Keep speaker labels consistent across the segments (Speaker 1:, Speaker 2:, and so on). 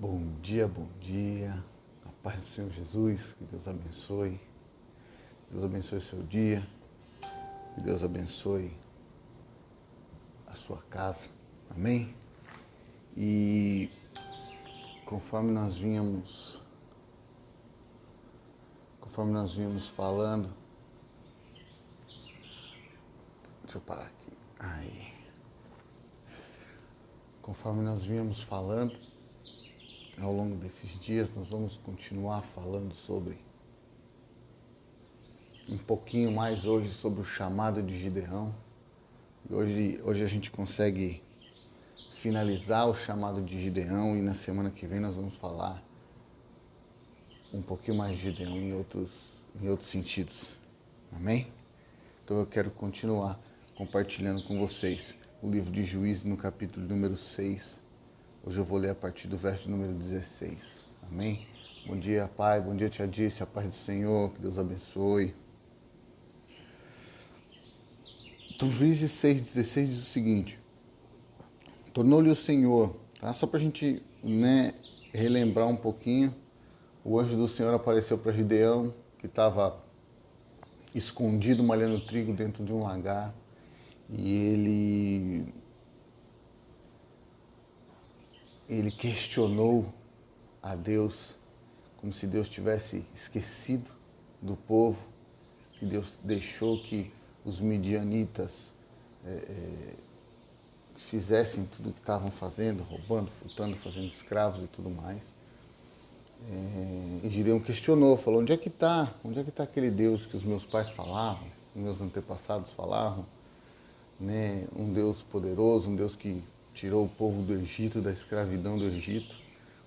Speaker 1: Bom dia, a paz do Senhor Jesus, que Deus abençoe o seu dia, que Deus abençoe a sua casa, amém? E conforme nós vínhamos falando, deixa eu parar aqui, conforme nós vínhamos falando, ao longo desses dias, nós vamos continuar falando sobre, um pouquinho mais hoje, sobre o chamado de Gideão. E hoje a gente consegue finalizar o chamado de Gideão e na semana que vem nós vamos falar um pouquinho mais de Gideão em outros sentidos. Amém? Então eu quero continuar compartilhando com vocês o livro de Juízes no capítulo número 6. Hoje eu vou ler a partir do verso número 16. Amém? Bom dia, Pai. Bom dia, Tia Disse. A paz do Senhor. Que Deus abençoe. Então, Juízes 6,16 diz o seguinte. Tornou-lhe o Senhor, tá? Só para a gente relembrar um pouquinho. O anjo do Senhor apareceu para Gideão, que estava escondido malhando trigo dentro de um lagar. E ele questionou a Deus, como se Deus tivesse esquecido do povo, que Deus deixou que os midianitas fizessem tudo o que estavam fazendo, roubando, furtando, fazendo escravos e tudo mais. E Gideão questionou, falou, onde é que está aquele Deus que os meus pais falavam, meus antepassados falavam, né? Um Deus poderoso, um Deus que tirou o povo do Egito, da escravidão do Egito.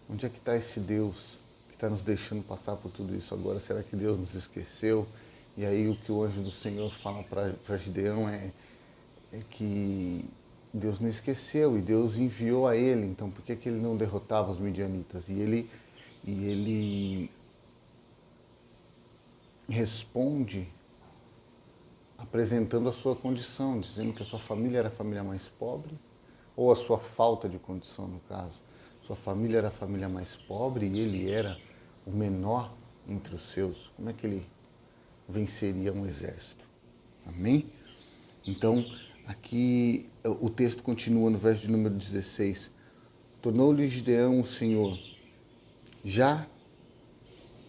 Speaker 1: Onde é que está esse Deus que está nos deixando passar por tudo isso agora? Será que Deus nos esqueceu? E aí o que o anjo do Senhor fala para Gideão é que Deus não esqueceu e Deus enviou a ele. Então por que ele não derrotava os midianitas? E ele responde apresentando a sua condição, dizendo que a sua família era a família mais pobre, ou a sua falta de condição, no caso. Sua família era a família mais pobre e ele era o menor entre os seus. Como é que ele venceria um exército? Amém? Então, aqui o texto continua no verso de número 16. Tornou-lhe Gideão o Senhor, já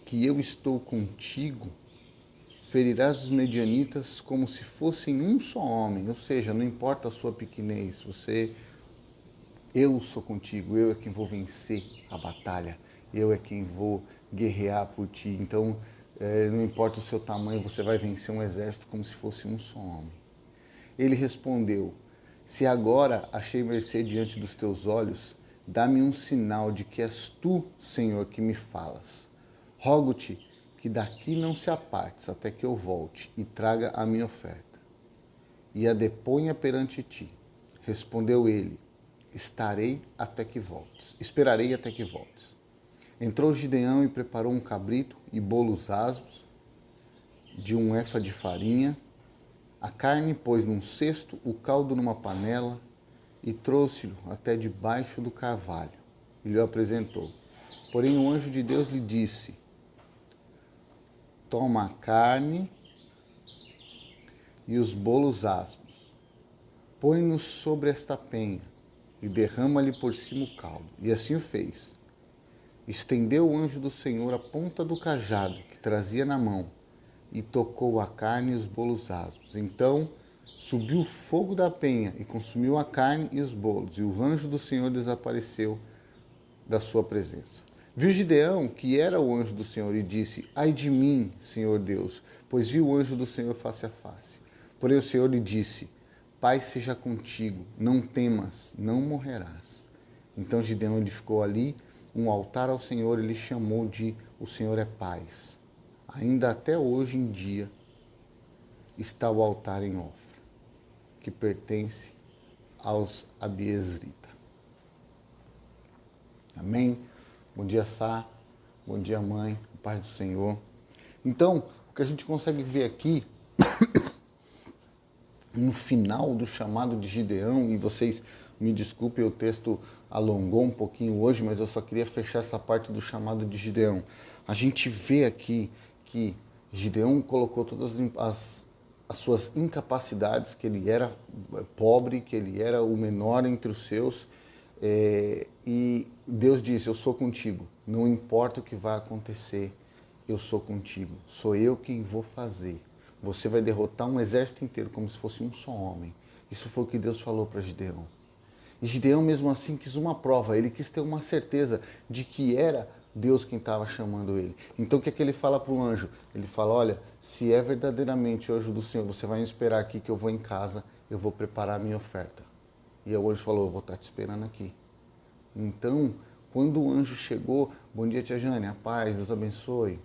Speaker 1: que eu estou contigo, ferirás os medianitas como se fossem um só homem. Ou seja, não importa a sua pequenez, eu sou contigo, eu é quem vou vencer a batalha, eu é quem vou guerrear por ti. Então, não importa o seu tamanho, você vai vencer um exército como se fosse um só homem. Ele respondeu, se agora achei mercê diante dos teus olhos, dá-me um sinal de que és tu, Senhor, que me falas. Rogo-te que daqui não se apartes até que eu volte e traga a minha oferta, e a deponha perante ti. Respondeu ele, esperarei até que voltes. Entrou Gideão e preparou um cabrito e bolos asmos de um efa de farinha. A carne pôs num cesto, o caldo numa panela e trouxe-o até debaixo do carvalho e lhe apresentou. Porém o anjo de Deus lhe disse, toma a carne e os bolos asmos, põe-nos sobre esta penha e derrama-lhe por cima o caldo. E assim o fez. Estendeu o anjo do Senhor a ponta do cajado que trazia na mão e tocou a carne e os bolos asmos. Então subiu o fogo da penha e consumiu a carne e os bolos, e o anjo do Senhor desapareceu da sua presença. Viu Gideão que era o anjo do Senhor e disse, ai de mim, Senhor Deus, pois vi o anjo do Senhor face a face. Porém o Senhor lhe disse, paz seja contigo, não temas, não morrerás. Então Gideão edificou ali um altar ao Senhor e lhe chamou de o Senhor é paz. Ainda até hoje em dia está o altar em Ofra, que pertence aos Abiezrita. Amém? Bom dia, Sá. Bom dia, mãe. Paz do Senhor. Então, o que a gente consegue ver aqui no final do chamado de Gideão, e vocês Me desculpe, o texto alongou um pouquinho hoje, mas eu só queria fechar essa parte do chamado de Gideão. A gente vê aqui que Gideão colocou todas as suas incapacidades, que ele era pobre, que ele era o menor entre os seus, e Deus disse, eu sou contigo, não importa o que vai acontecer, eu sou contigo, sou eu quem vou fazer. Você vai derrotar um exército inteiro como se fosse um só homem. Isso foi o que Deus falou para Gideão. E Gideão mesmo assim quis uma prova, ele quis ter uma certeza de que era Deus quem estava chamando ele. Então o que é que ele fala para o anjo? Ele fala, olha, se é verdadeiramente o anjo do Senhor, você vai me esperar aqui que eu vou em casa, eu vou preparar a minha oferta. E o anjo falou, eu vou estar te esperando aqui. Então, quando o anjo chegou, bom dia tia Jane, a paz, Deus abençoe.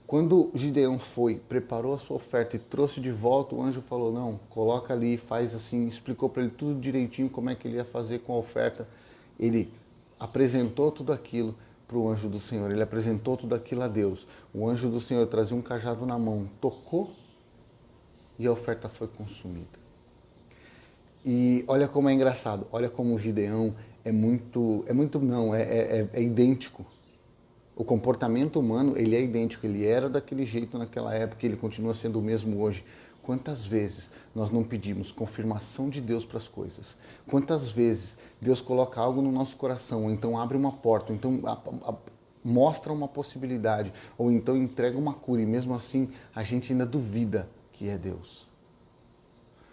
Speaker 1: Quando Gideão foi, preparou a sua oferta e trouxe de volta, o anjo falou, não, coloca ali, faz assim, explicou para ele tudo direitinho como é que ele ia fazer com a oferta. Ele apresentou tudo aquilo para o anjo do Senhor, ele apresentou tudo aquilo a Deus. O anjo do Senhor trazia um cajado na mão, tocou e a oferta foi consumida. E olha como é engraçado, olha como o Gideão é idêntico. O comportamento humano, ele é idêntico, ele era daquele jeito naquela época, ele continua sendo o mesmo hoje. Quantas vezes nós não pedimos confirmação de Deus para as coisas? Quantas vezes Deus coloca algo no nosso coração, ou então abre uma porta, ou então mostra uma possibilidade, ou então entrega uma cura, e mesmo assim a gente ainda duvida que é Deus.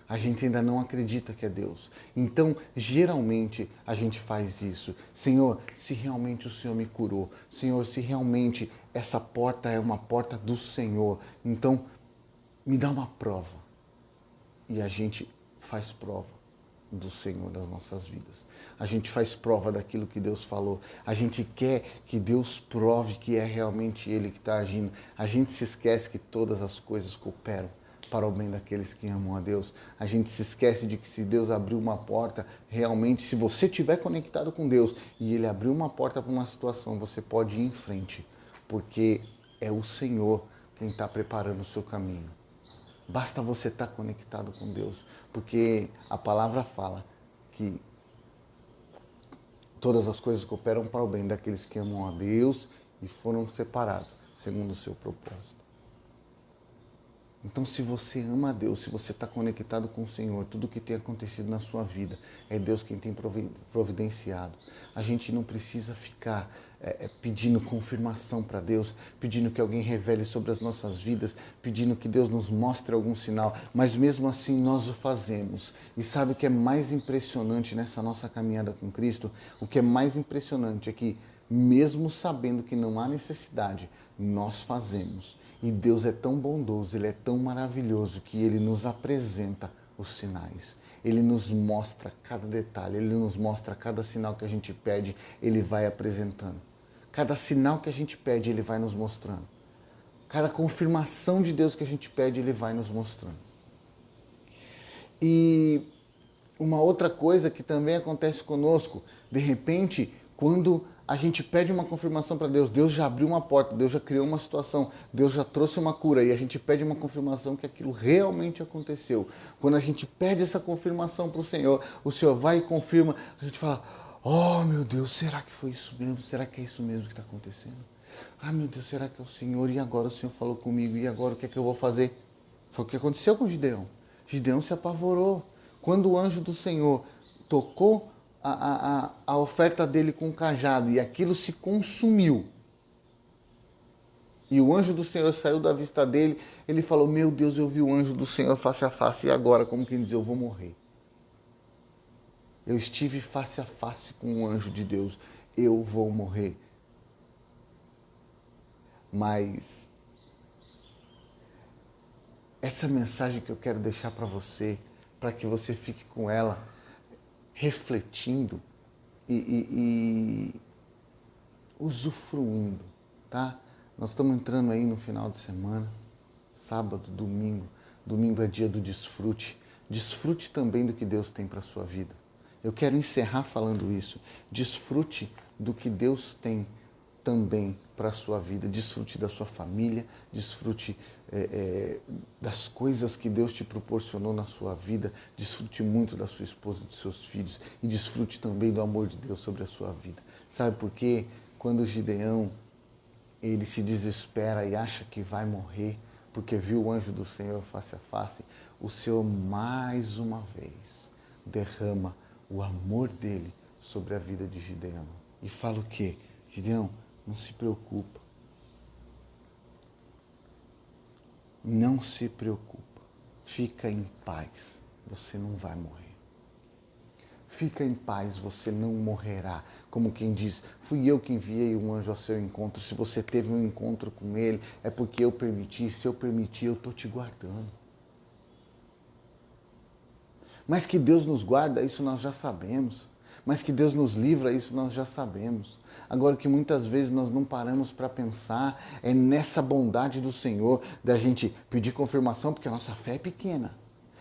Speaker 1: A gente ainda não acredita que é Deus. Então, geralmente, a gente faz isso. Senhor, se realmente o Senhor me curou. Senhor, se realmente essa porta é uma porta do Senhor. Então, me dá uma prova. E a gente faz prova do Senhor das nossas vidas. A gente faz prova daquilo que Deus falou. A gente quer que Deus prove que é realmente Ele que está agindo. A gente se esquece que todas as coisas cooperam para o bem daqueles que amam a Deus. A gente se esquece de que se Deus abriu uma porta, realmente, se você estiver conectado com Deus e Ele abriu uma porta para uma situação, você pode ir em frente, porque é o Senhor quem está preparando o seu caminho. Basta você estar conectado com Deus, porque a palavra fala que todas as coisas cooperam para o bem daqueles que amam a Deus e foram separados segundo o seu propósito. Então, se você ama a Deus, se você está conectado com o Senhor, tudo que tem acontecido na sua vida é Deus quem tem providenciado. A gente não precisa ficar pedindo confirmação para Deus, pedindo que alguém revele sobre as nossas vidas, pedindo que Deus nos mostre algum sinal, mas mesmo assim nós o fazemos. E sabe o que é mais impressionante nessa nossa caminhada com Cristo? O que é mais impressionante é que, mesmo sabendo que não há necessidade, nós fazemos. E Deus é tão bondoso, Ele é tão maravilhoso que Ele nos apresenta os sinais. Ele nos mostra cada detalhe, Ele nos mostra cada sinal que a gente pede, Ele vai apresentando. Cada sinal que a gente pede, Ele vai nos mostrando. Cada confirmação de Deus que a gente pede, Ele vai nos mostrando. E uma outra coisa que também acontece conosco, de repente, quando a gente pede uma confirmação para Deus, Deus já abriu uma porta, Deus já criou uma situação, Deus já trouxe uma cura e a gente pede uma confirmação que aquilo realmente aconteceu. Quando a gente pede essa confirmação para o Senhor vai e confirma, a gente fala, oh meu Deus, será que foi isso mesmo? Será que é isso mesmo que está acontecendo? Ah meu Deus, será que é o Senhor? E agora o Senhor falou comigo, e agora o que é que eu vou fazer? Foi o que aconteceu com Gideão. Gideão se apavorou. Quando o anjo do Senhor tocou a oferta dele com o cajado e aquilo se consumiu, e o anjo do Senhor saiu da vista dele, ele falou, meu Deus, eu vi o anjo do Senhor face a face, e agora, como quem diz, eu vou morrer. Eu estive face a face com o anjo de Deus, eu vou morrer. Mas essa mensagem que eu quero deixar para você, para que você fique com ela, refletindo e usufruindo, tá? Nós estamos entrando aí no final de semana, sábado, domingo. Domingo é dia do desfrute. Desfrute também do que Deus tem para a sua vida. Eu quero encerrar falando isso. Desfrute do que Deus tem também para a sua vida. Desfrute da sua família, desfrute das coisas que Deus te proporcionou na sua vida, desfrute muito da sua esposa e dos seus filhos e desfrute também do amor de Deus sobre a sua vida. Sabe por quê? Quando Gideão ele se desespera e acha que vai morrer porque viu o anjo do Senhor face a face, o Senhor mais uma vez derrama o amor dele sobre a vida de Gideão. E fala o quê? Gideão, não se preocupa. Não se preocupa. Fica em paz. Você não vai morrer. Fica em paz, você não morrerá. Como quem diz, fui eu que enviei um anjo ao seu encontro. Se você teve um encontro com ele, é porque eu permiti. Se eu permitir, eu estou te guardando. Mas que Deus nos guarda, isso nós já sabemos. Mas que Deus nos livra, isso nós já sabemos. Agora, que muitas vezes nós não paramos para pensar é nessa bondade do Senhor, da gente pedir confirmação, porque a nossa fé é pequena.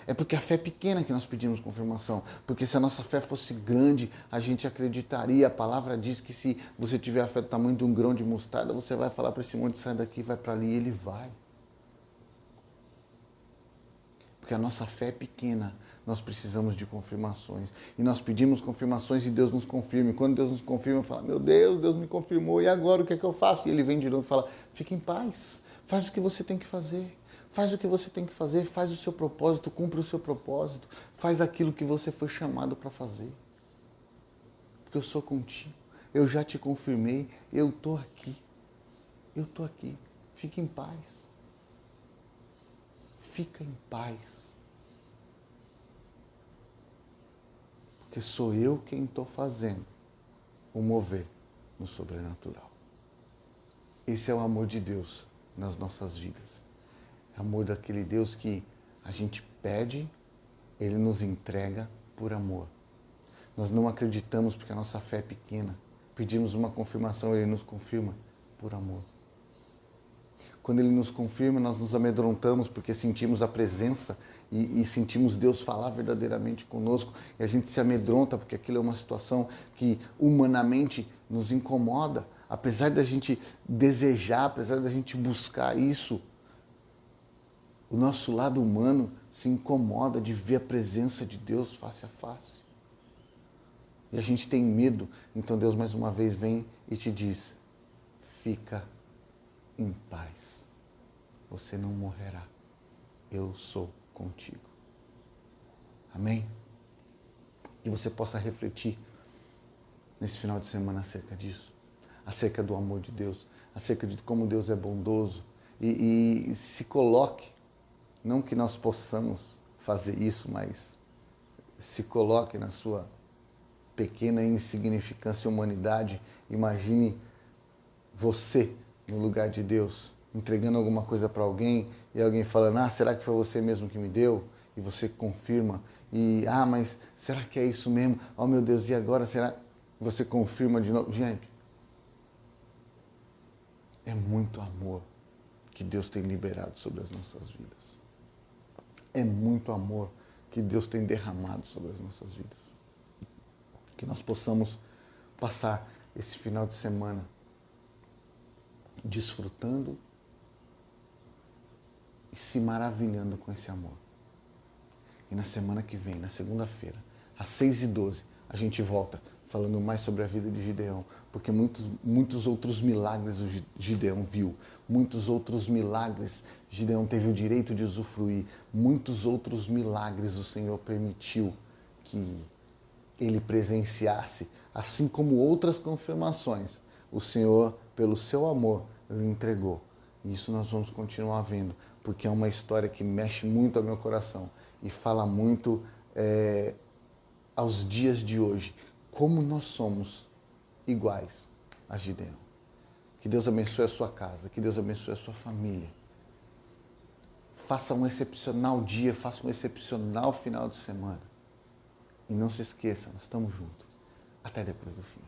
Speaker 1: É porque a fé é pequena que nós pedimos confirmação. Porque se a nossa fé fosse grande, a gente acreditaria. A palavra diz que se você tiver a fé do tamanho de um grão de mostarda, você vai falar para esse monte, sai daqui, vai para ali, e ele vai. Porque a nossa fé é pequena, nós precisamos de confirmações. E nós pedimos confirmações e Deus nos confirma. E quando Deus nos confirma, fala, meu Deus, Deus me confirmou, e agora o que é que eu faço? E ele vem de novo e fala, fique em paz, faz o que você tem que fazer. Faz o que você tem que fazer, faz o seu propósito, cumpre o seu propósito, faz aquilo que você foi chamado para fazer. Porque eu sou contigo, eu já te confirmei, eu estou aqui. Eu estou aqui, fique em paz. Fica em paz. Porque sou eu quem estou fazendo o mover no sobrenatural. Esse é o amor de Deus nas nossas vidas. Amor daquele Deus que a gente pede, Ele nos entrega por amor. Nós não acreditamos porque a nossa fé é pequena. Pedimos uma confirmação, Ele nos confirma por amor. Quando Ele nos confirma, nós nos amedrontamos porque sentimos a presença e sentimos Deus falar verdadeiramente conosco. E a gente se amedronta porque aquilo é uma situação que humanamente nos incomoda. Apesar da gente desejar, apesar da gente buscar isso, o nosso lado humano se incomoda de ver a presença de Deus face a face. E a gente tem medo. Então Deus mais uma vez vem e te diz, fica em paz. Você não morrerá. Eu sou contigo. Amém? Que você possa refletir nesse final de semana acerca disso. Acerca do amor de Deus. Acerca de como Deus é bondoso. E se coloque. Não que nós possamos fazer isso, mas se coloque na sua pequena insignificância e humanidade. Imagine você no lugar de Deus, entregando alguma coisa para alguém e alguém falando, será que foi você mesmo que me deu? E você confirma. E, mas será que é isso mesmo? Oh, meu Deus, e agora será? Você confirma de novo. Gente, é muito amor que Deus tem liberado sobre as nossas vidas. É muito amor que Deus tem derramado sobre as nossas vidas. Que nós possamos passar esse final de semana desfrutando e se maravilhando com esse amor. E na semana que vem, na segunda-feira, às 6h12, a gente volta falando mais sobre a vida de Gideão, porque muitos outros milagres o Gideão viu, muitos outros milagres Gideão teve o direito de usufruir, muitos outros milagres o Senhor permitiu que ele presenciasse, assim como outras confirmações, o Senhor, pelo seu amor, lhe entregou. E isso nós vamos continuar vendo, porque é uma história que mexe muito ao meu coração e fala muito aos dias de hoje, como nós somos iguais a Gideão. Que Deus abençoe a sua casa, que Deus abençoe a sua família. Faça um excepcional dia, faça um excepcional final de semana. E não se esqueça, nós estamos juntos. Até depois do fim.